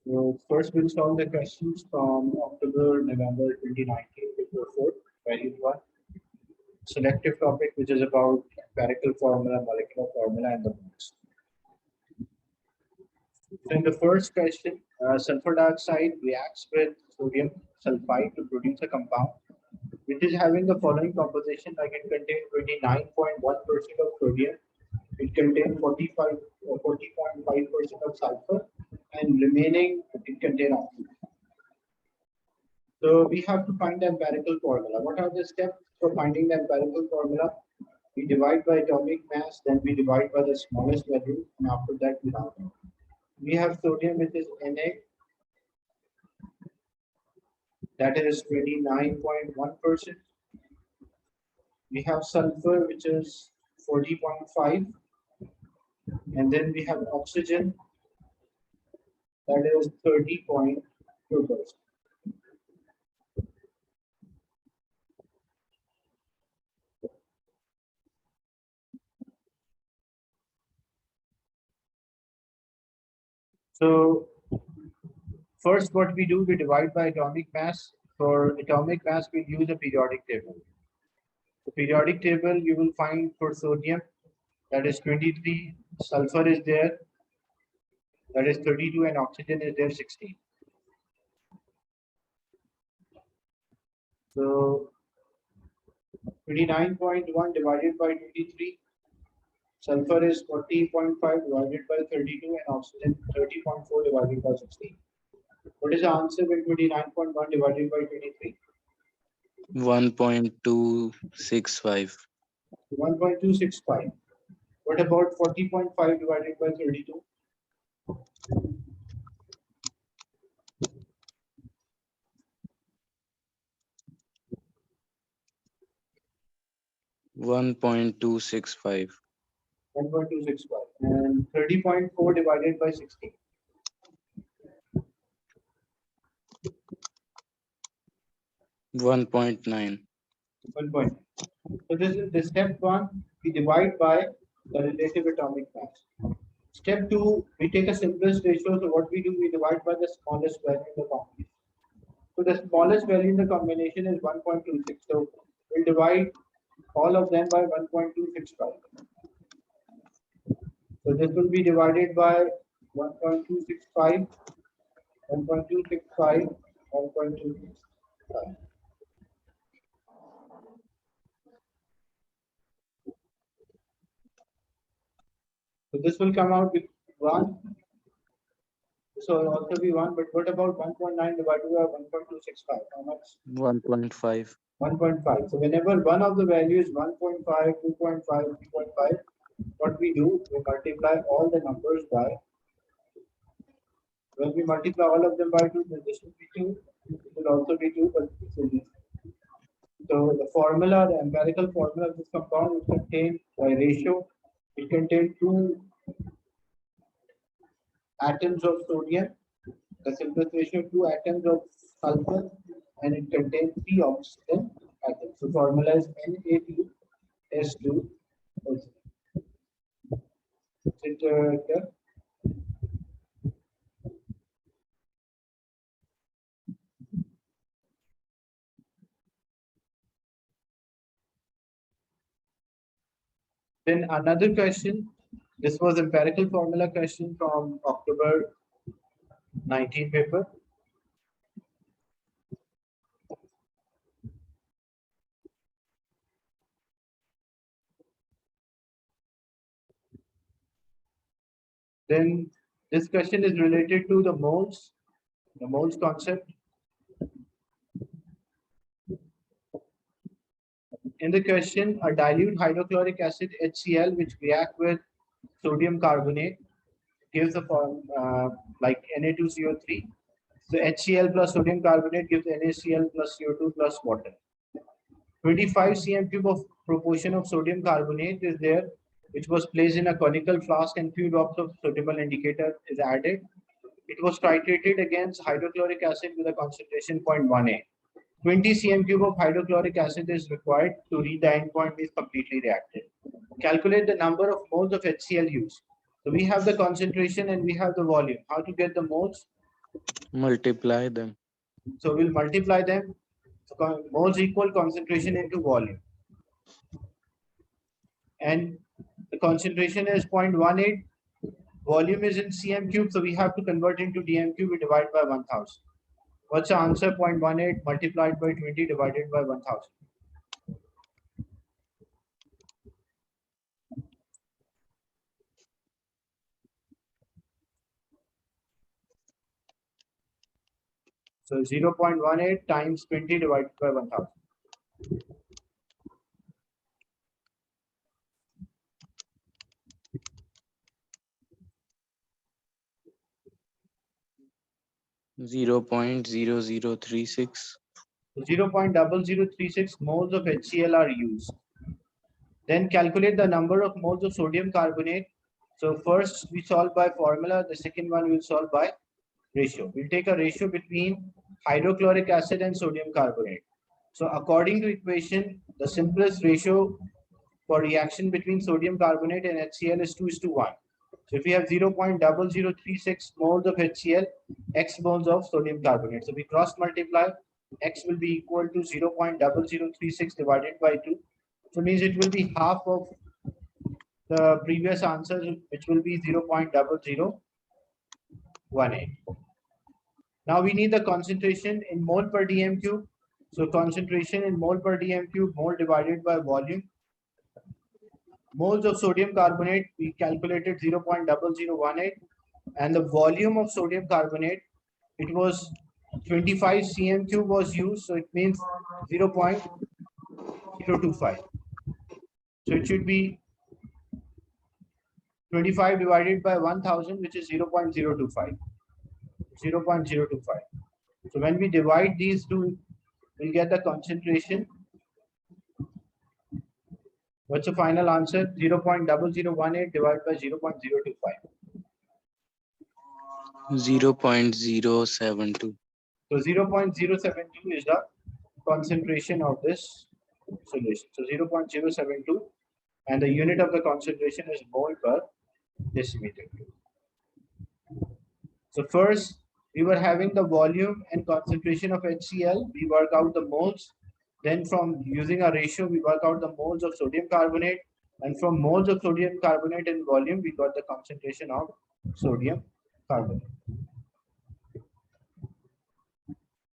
So first we'll solve the questions from October, November 2019, paper 4, value 1. Selective topic, which is about empirical formula, molecular formula, and the modes. So in the first question, sulfur dioxide reacts with sodium sulfide to produce a compound which is having the following composition, like it contains 29.1% of sodium, it contains 45 or 40.5% of sulfur, and remaining it contains oxygen. So we have to find the empirical formula. What are the steps for finding the empirical formula? We divide by atomic mass, then we divide by the smallest value, and after that we round off. We have sodium, which is Na, that is 29.1%. We have sulfur, which is 40.5, and then we have oxygen, that is 30.2%. So first, what we do, we divide by atomic mass. For atomic mass, we use a periodic table. The periodic table you will find for sodium, that is 23, sulfur is there, that is 32, and oxygen is there 16. So 29.1 divided by 23, sulfur is 40.5 divided by 32, and oxygen 30.4 divided by 16. What is the answer when 29.1 divided by 23? 1.265. 1.265. What about 40.5 divided by 32? 1.265. 1.265. And 30.4 divided by 16. 1.9. 1. So this is the step 1. We divide by the relative atomic mass. Step 2, we take a simplest ratio. So what we do, we divide by the smallest value in the combination. So the smallest value in the combination is 1.26. So we'll divide all of them by 1.265. So this will be divided by 1.265, 1.265, 1.265. So this will come out with 1. This will also be 1. But what about 1.9 divided by 1.265? How much? 1.5. 1.5. So whenever one of the values 1.5, 2.5, 3.5, what we do, we multiply all the numbers by. When we multiply all of them by 2, then this will be 2. It will also be 2, but this will be. So the formula, the empirical formula of this compound is contained by ratio. It contains 2 atoms of sodium, the simplest ratio, 2 atoms of sulfur, and it contains 3 oxygen atoms. So formula is Na2S2. Then another question. This was empirical formula question from October 19 paper. Then this question is related to the moles concept. In the question, a dilute hydrochloric acid HCl which react with sodium carbonate gives a form like Na2CO3. So HCl plus sodium carbonate gives NaCl plus CO2 plus water. 25 cm cube of proportion of sodium carbonate is there, which was placed in a conical flask, and few drops of suitable indicator is added. It was titrated against hydrochloric acid with a concentration 0.1A. 20 cm cube of hydrochloric acid is required to reach the endpoint is completely reacted. Calculate the number of moles of HCl used. So we have the concentration and we have the volume. How to get the moles? Multiply them. So we'll multiply them. So moles equal concentration into volume. And the concentration is 0.18. Volume is in cm cube, so we have to convert into dm cube. We divide by 1000. What's the answer? 0.18 multiplied by 20 divided by 1000. So 0.18 times 20 divided by 1000. 0.0036. 0.0036 moles of HCl are used. Then calculate the number of moles of sodium carbonate. So first we solve by formula, the second one we'll solve by ratio. We'll take a ratio between hydrochloric acid and sodium carbonate. So according to equation, the simplest ratio for reaction between sodium carbonate and HCl is 2:1. So if we have 0.0036 moles of HCl, X moles of sodium carbonate. So we cross multiply, X will be equal to 0.0036 divided by 2. So means it will be half of the previous answer, which will be 0.0018. Now we need the concentration in mole per dm cube. So concentration in mole per dm cube, mole divided by volume. Moles of sodium carbonate, we calculated 0.0018, and the volume of sodium carbonate, it was 25 cm cube was used, so it means 0.025. So it should be 25 divided by 1000, which is 0.025. 0.025. So when we divide these two, we get the concentration. What's the final answer? 0.0018 divided by 0.025. 0.072. So 0.072 is the concentration of this solution. So 0.072, and the unit of the concentration is mole per decimeter cube. So first, we were having the volume and concentration of HCl. We work out the moles. Then from using a ratio, we work out the moles of sodium carbonate. And from moles of sodium carbonate in volume, we got the concentration of sodium carbonate.